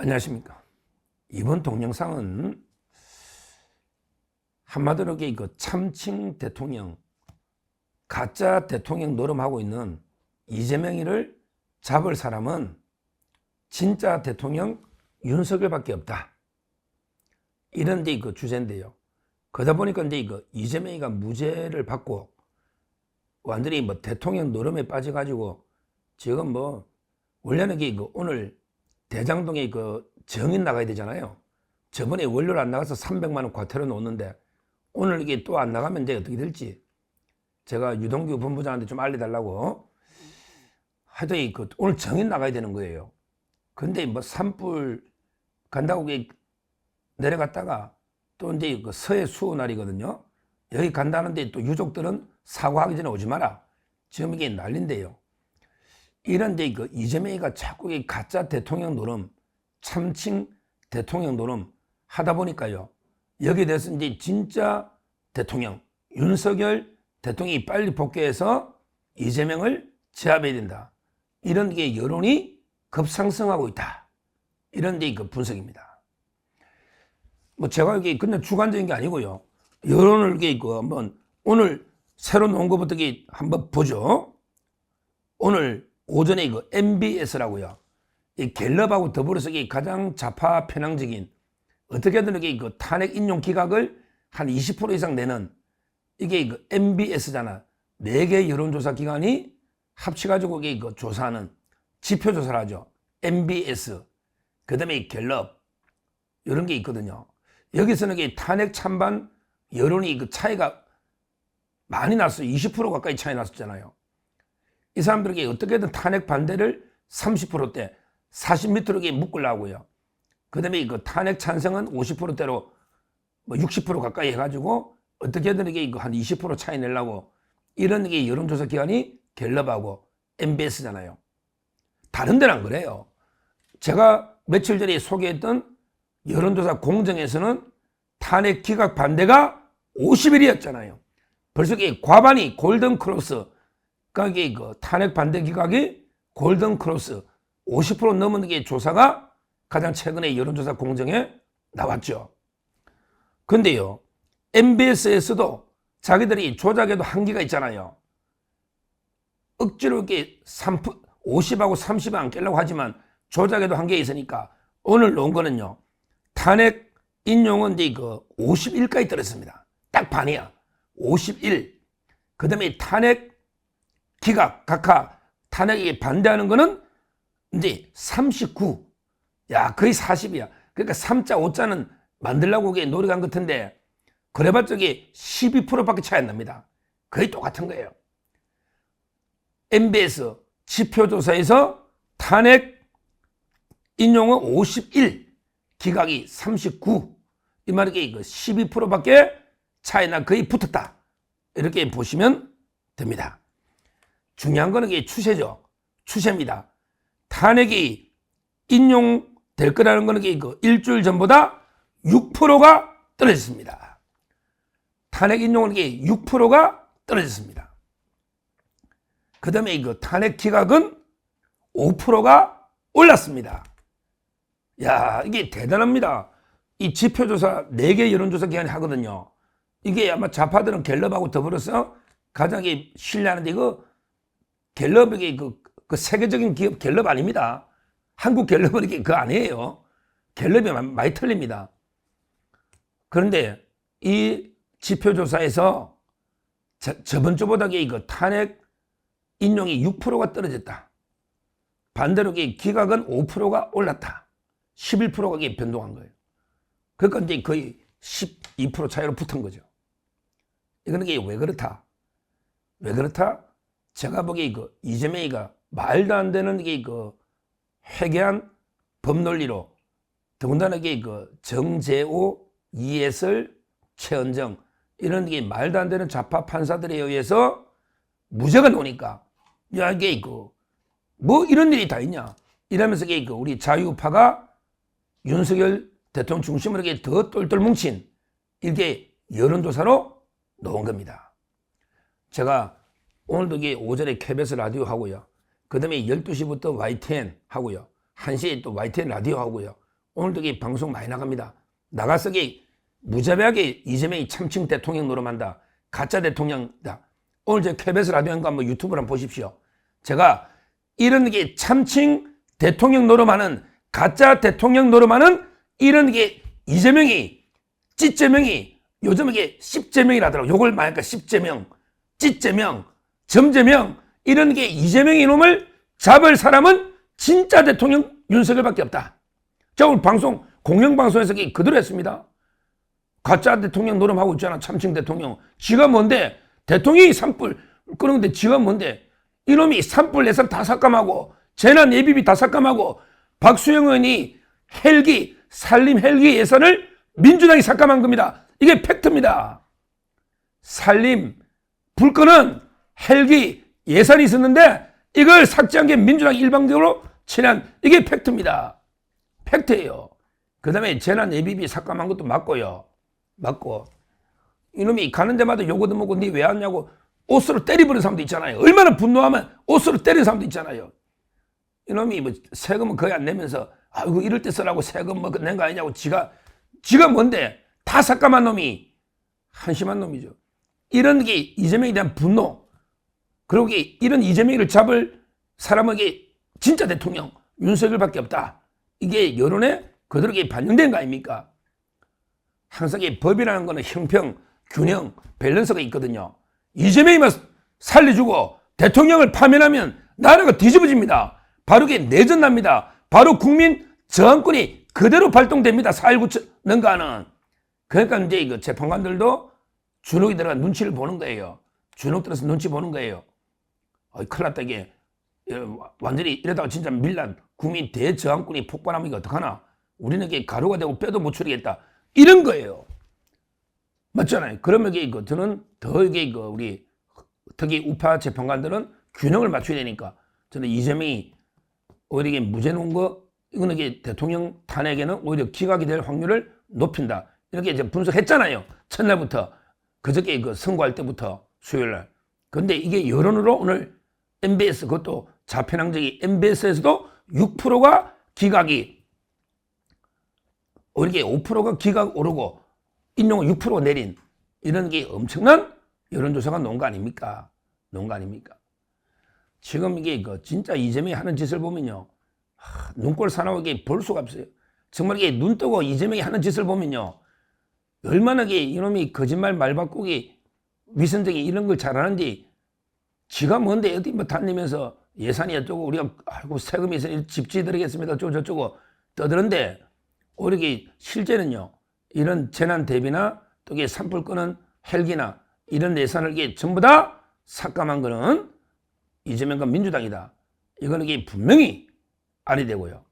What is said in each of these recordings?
안녕하십니까. 이번 동영상은 한마디로 그 참칭 대통령, 가짜 대통령 노름하고 있는 이재명이를 잡을 사람은 진짜 대통령 윤석열밖에 없다. 이런 데 그 주제인데요. 그러다 보니까 이제 이재명이가 무죄를 받고 완전히 대통령 노름에 빠져가지고 지금 원래는 오늘 대장동에 정인 나가야 되잖아요. 저번에 월요일 안 나가서 300만 원 과태료 놓는데 오늘 이게 또 안 나가면 이제 어떻게 될지 제가 유동규 본부장한테 좀 알려달라고 하더니 오늘 정인 나가야 되는 거예요. 근데 산불 간다고 내려갔다가 또 이제 서해 수호 날이거든요. 여기 간다는데 또 유족들은 사과하기 전에 오지 마라. 지금 이게 난린데요. 이런데 이재명이가 자꾸 가짜 대통령 노름, 참칭 대통령 노름 하다 보니까요. 여기에 대해서 이제 진짜 대통령, 윤석열 대통령이 빨리 복귀해서 이재명을 제압해야 된다. 이런 게 여론이 급상승하고 있다. 이런 데 분석입니다. 제가 이게 그냥 주관적인 게 아니고요. 여론을 한번 오늘 새로 나온 것부터 한번 보죠. 오늘 오전에 MBS라고요. 이 갤럽하고 더불어서 가장 좌파 편향적인 어떻게든 탄핵 인용 기각을 한 20% 이상 내는 이게 MBS잖아. 4개 여론조사 기관이 합쳐가지고 조사하는 지표조사를 하죠. MBS. 그 다음에 갤럽. 이런 게 있거든요. 여기서는 탄핵 찬반 여론이 차이가 많이 났어요. 20% 가까이 차이 났었잖아요. 이 사람들에게 어떻게든 탄핵 반대를 30%대 40m로 묶으려고요. 그 다음에 탄핵 찬성은 50%대로 60% 가까이 해가지고 어떻게든 한 20% 차이 내려고 이런 여론조사 기관이 갤럽하고 MBS잖아요. 다른 데는 안 그래요. 제가 며칠 전에 소개했던 여론조사 공정에서는 탄핵 기각 반대가 50일이었잖아요. 벌써 과반이 골든 크로스, 그러니까 탄핵 반대 기각이 골든 크로스 50% 넘는 조사가 가장 최근에 여론조사 공정에 나왔죠. 근데요, MBS에서도 자기들이 조작에도 한계가 있잖아요. 억지로 50하고 30은 안 깨려고 하지만 조작에도 한계가 있으니까 오늘 놓은 거는요, 탄핵 인용은 51까지 떨어졌습니다. 딱 반이야. 51. 그 다음에 탄핵 기각, 각하 탄핵에 반대하는 거는 이제 39. 야, 거의 40이야. 그러니까 3자, 5자는 만들려고 노력한 것 같은데, 그래봤자 12%밖에 차이 안 납니다. 거의 똑같은 거예요. MBS 지표조사에서 탄핵 인용은 51, 기각이 39. 이 말이 12%밖에 차이나 거의 붙었다. 이렇게 보시면 됩니다. 중요한 거는 추세죠. 추세입니다. 탄핵이 인용될 거라는 거는 일주일 전보다 6%가 떨어졌습니다. 탄핵 인용은 6%가 떨어졌습니다. 그 다음에 탄핵 기각은 5%가 올랐습니다. 야, 이게 대단합니다. 이 지표조사 4개 여론조사 기관이 하거든요. 이게 아마 좌파들은 갤럽하고 더불어서 가장 신뢰하는데 갤럽이 그 세계적인 기업 갤럽 아닙니다. 한국 갤럽은 그거 아니에요. 갤럽이 많이 틀립니다. 그런데 이 지표조사에서 저번 주보다 탄핵 인용이 6%가 떨어졌다. 반대로 기각은 5%가 올랐다. 11%가 변동한 거예요. 그러니까 이제 거의 12% 차이로 붙은 거죠. 이거는 왜 그렇다? 왜 그렇다? 제가 보기에 이재명이가 말도 안 되는 회개한 법논리로 더군다나 정재호, 이해설, 최은정 이런 말도 안 되는 좌파 판사들에 의해서 무죄가 나오니까 야 이게 뭐 이런 일이 다 있냐 이러면서 우리 자유파가 윤석열 대통령 중심으로 더 똘똘 뭉친 이렇게 여론조사로 나온 겁니다. 제가 오늘도 오전에 KBS 라디오 하고요. 그 다음에 12시부터 YTN 하고요. 1시에 또 YTN 라디오 하고요. 오늘도 이 방송 많이 나갑니다. 나가서 무자비하게 이재명이 참칭 대통령 노름한다. 가짜 대통령이다. 오늘 제 KBS 라디오인가 한번 유튜브를 한번 보십시오. 제가 이런 게 참칭 대통령 노름하는 가짜 대통령 노름하는 이런 게 이재명이 찌재명이 요즘 이게 10제명이라더라고. 요걸 말할까 10제명, 찌재명, 점제명 이런 게 이재명 이놈을 잡을 사람은 진짜 대통령 윤석열밖에 없다. 자, 오늘 방송 공영방송에서 그대로 했습니다. 가짜 대통령 노름하고 있잖아. 참칭 대통령. 지가 뭔데? 대통령이 산불 끄는데 지가 뭔데? 이놈이 산불 예산 다 삭감하고 재난 예비비 다 삭감하고 박수영 의원이 헬기 산림 헬기 예산을 민주당이 삭감한 겁니다. 이게 팩트입니다. 산림 불 끄는 헬기 예산이 있었는데 이걸 삭제한 게 민주당이 일방적으로 친한 이게 팩트입니다. 팩트예요. 그 다음에 재난 예비비 삭감한 것도 맞고요. 맞고 이놈이 가는 데마다 요거도 먹고 니 왜 왔냐고 옷으로 때려버리는 사람도 있잖아요. 얼마나 분노하면 옷으로 때리는 사람도 있잖아요. 이놈이 뭐 세금은 거의 안 내면서 아이고 이럴 때 쓰라고 세금 뭐 낸 거 아니냐고 지가 뭔데 다 삭감한 놈이 한심한 놈이죠. 이런 게 이재명에 대한 분노 그리고 이런 이재명을 잡을 사람에게 진짜 대통령 윤석열밖에 없다. 이게 여론에 그대로 반영된 거 아닙니까? 항상 법이라는 거는 형평, 균형, 밸런스가 있거든요. 이재명이만 살려주고 대통령을 파면하면 나라가 뒤집어집니다. 바로 이게 내전납니다. 바로 국민 저항권이 그대로 발동됩니다. 4.19 능가는. 그러니까 이제 이거 재판관들도 주눅이 들어가 눈치를 보는 거예요. 주눅 들어서 눈치 보는 거예요. 큰일 났다 이게. 완전히 이러다가 진짜 밀란 국민 대저항권이 폭발하면 이거 어떡하나. 우리는 이게 가루가 되고 뼈도 못 추리겠다. 이런 거예요. 맞잖아요. 그러면 이게 저는 더 이게 우리 특히 우파 재판관들은 균형을 맞춰야 되니까 저는 이재명이 오히려 이게 무죄 놓은 거 이거는 이게 대통령 탄핵에는 오히려 기각이 될 확률을 높인다. 이렇게 이제 분석했잖아요. 첫날부터 그저께 선고할 때부터 수요일 날. 근데 이게 여론으로 오늘 MBS 그것도 자편향적인 MBS에서도 6%가 기각이 오히려 5%가 기각 오르고 인용을 6%가 내린 이런 게 엄청난 여론조사가 나온 거 아닙니까? 나온 거 아닙니까? 지금 이게 진짜 이재명이 하는 짓을 보면요. 눈꼴 사나우게 볼 수가 없어요. 정말 이게 눈 뜨고 이재명이 하는 짓을 보면요. 얼마나 이놈이 거짓말 말바꾸기 위선적인 이런 걸 잘하는지 지가 뭔데 어디 뭐 다니면서 예산이 어쩌고 우리가 아이고 세금이 있으니 집지 드리겠습니다. 저쩌고 떠드는데 오히려 실제는요. 이런 재난 대비나 또 이게 산불 끄는 헬기나 이런 예산을 이게 전부 다 삭감한 거는 이재명과 민주당이다. 이거는 이게 분명히 알이 되고요.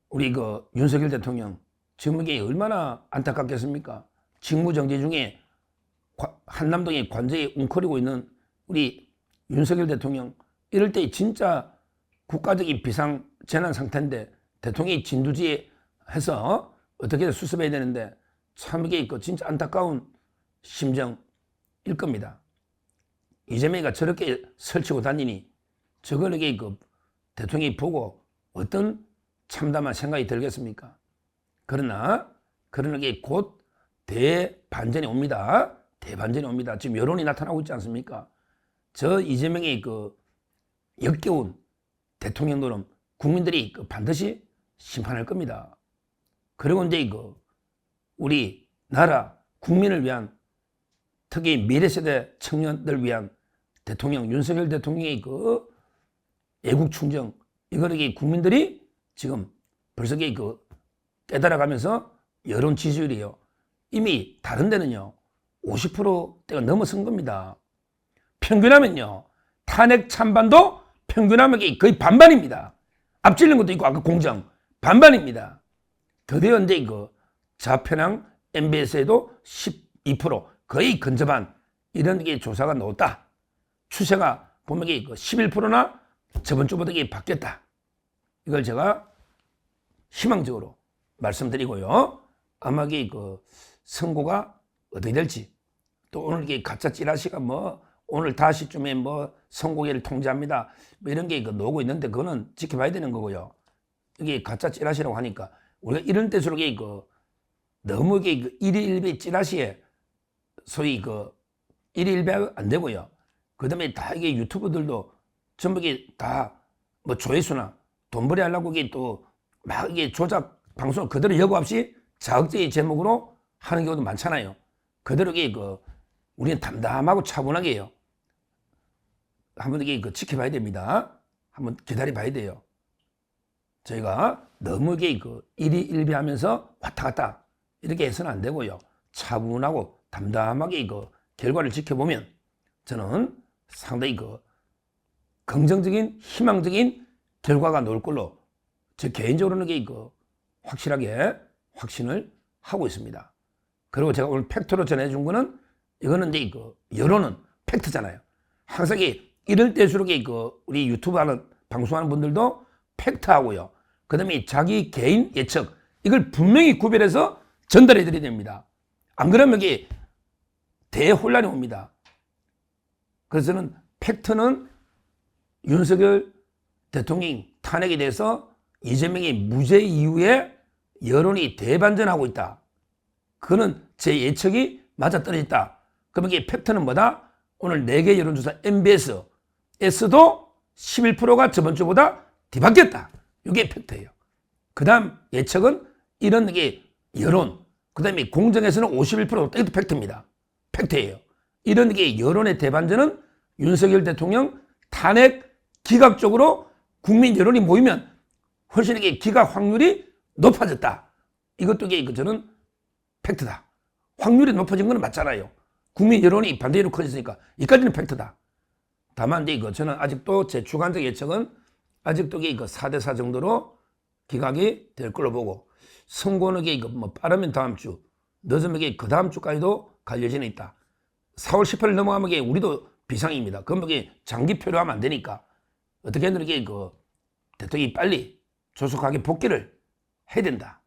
우리 윤석열 대통령 지금 이게 얼마나 안타깝겠습니까? 직무정지 중에 한남동의 관저에 웅크리고 있는 우리 윤석열 대통령 이럴 때 진짜 국가적인 비상 재난 상태인데 대통령이 진두지휘 해서 어떻게든 수습해야 되는데 참 이게 진짜 안타까운 심정일 겁니다. 이재명이가 저렇게 설치고 다니니 저걸 이게 대통령이 보고 어떤 참담한 생각이 들겠습니까? 그러나 이게 곧 대반전이 옵니다. 대반전이 옵니다. 지금 여론이 나타나고 있지 않습니까? 저 이재명의 역겨운 대통령 노름 국민들이 반드시 심판할 겁니다. 그리고 이제 우리 나라 국민을 위한 특히 미래세대 청년들 위한 대통령 윤석열 대통령의 애국 충정 이거를 국민들이 지금 벌써 깨달아가면서 여론 지지율이요. 이미 다른 데는요. 50%대가 넘어선 겁니다. 평균하면요. 탄핵 찬반도 평균하면 거의 반반입니다. 앞질린 것도 있고 아까 공정 반반입니다. 드디어 이제 자편향 MBS에도 12% 거의 근접한 이런 게 조사가 나왔다. 추세가 보면 11%나 저번 주보다 바뀌었다. 이걸 제가 희망적으로 말씀드리고요. 아마 선고가 어떻게 될지 또 오늘 이게 가짜 찌라시가 오늘 다시쯤에 선고기를 통제합니다. 이런 게 나오고 있는데 그거는 지켜봐야 되는 거고요. 이게 가짜 찌라시라고 하니까 우리가 이런 때수록 너무 일희일비 찌라시에 소위 일희일비가 안 되고요. 그 다음에 다 이게 유튜브들도 전부 다 뭐 조회수나 돈벌이 하려고 또 막 이게 조작 방송을 그대로 여과 없이 자극적인 제목으로 하는 경우도 많잖아요. 그대로 우리는 담담하고 차분하게 해요. 한번 지켜봐야 됩니다. 한번 기다려 봐야 돼요. 저희가 너무 일희일비하면서 왔다 갔다 이렇게 해서는 안 되고요. 차분하고 담담하게 결과를 지켜보면 저는 상당히 긍정적인 희망적인 결과가 나올 걸로 제 개인적으로는 확실하게 확신을 하고 있습니다. 그리고 제가 오늘 팩트로 전해준 거는 이거는 여론은 팩트잖아요. 항상 이럴 때수록 우리 유튜브 하는 방송하는 분들도 팩트하고요. 그 다음에 자기 개인 예측 이걸 분명히 구별해서 전달해 드려야 됩니다. 안 그러면 대혼란이 옵니다. 그래서 저는 팩트는 윤석열 대통령 탄핵에 대해서 이재명이 무죄 이후에 여론이 대반전하고 있다. 그거는 제 예측이 맞아떨어졌다. 그러면 팩트는 뭐다? 오늘 4개 여론조사 MBS에서도 11%가 저번 주보다 뒤바뀌었다. 이게 팩트예요. 그 다음 예측은 이런 여론, 그 다음에 공정에서는 51%, 이것도 팩트입니다. 팩트예요. 이런 여론의 대반전은 윤석열 대통령 탄핵 기각적으로 국민 여론이 모이면 훨씬 기각 확률이 높아졌다. 이것도 저는 팩트다. 확률이 높아진 건 맞잖아요. 국민 여론이 반대로 커졌으니까 이까지는 팩트다. 다만 저는 아직도 제 주관적 예측은 아직도 4대4 정도로 기각이 될 걸로 보고 선고는 뭐 빠르면 다음 주, 늦으면 그 다음 주까지도 갈 여지는 있다. 4월 18일 넘어가면 우리도 비상입니다. 그럼 장기 표류하면 안 되니까 어떻게든 대통령이 빨리 조속하게 복귀를 해야 된다.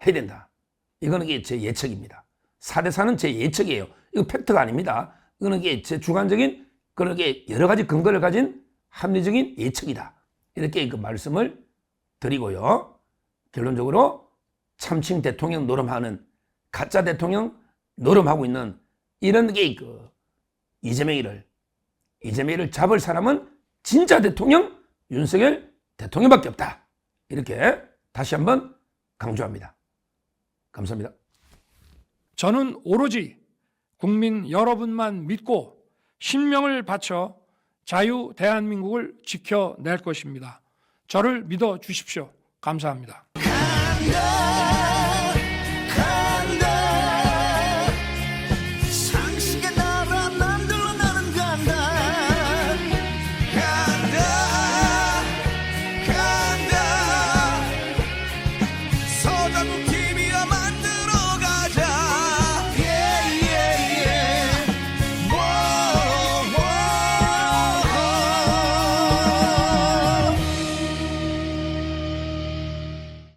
해야 된다. 이거는 제 예측입니다. 4대4는 제 예측이에요. 이거 팩트가 아닙니다. 이거는 제 주관적인 그런 여러 가지 근거를 가진 합리적인 예측이다. 이렇게 말씀을 드리고요. 결론적으로 참칭 대통령 노름하는 가짜 대통령 노름하고 있는 이런 이재명이를 잡을 사람은 진짜 대통령 윤석열 대통령밖에 없다. 이렇게 다시 한번 강조합니다. 감사합니다. 저는 오로지 국민 여러분만 믿고 신명을 바쳐 자유 대한민국을 지켜낼 것입니다. 저를 믿어 주십시오. 감사합니다.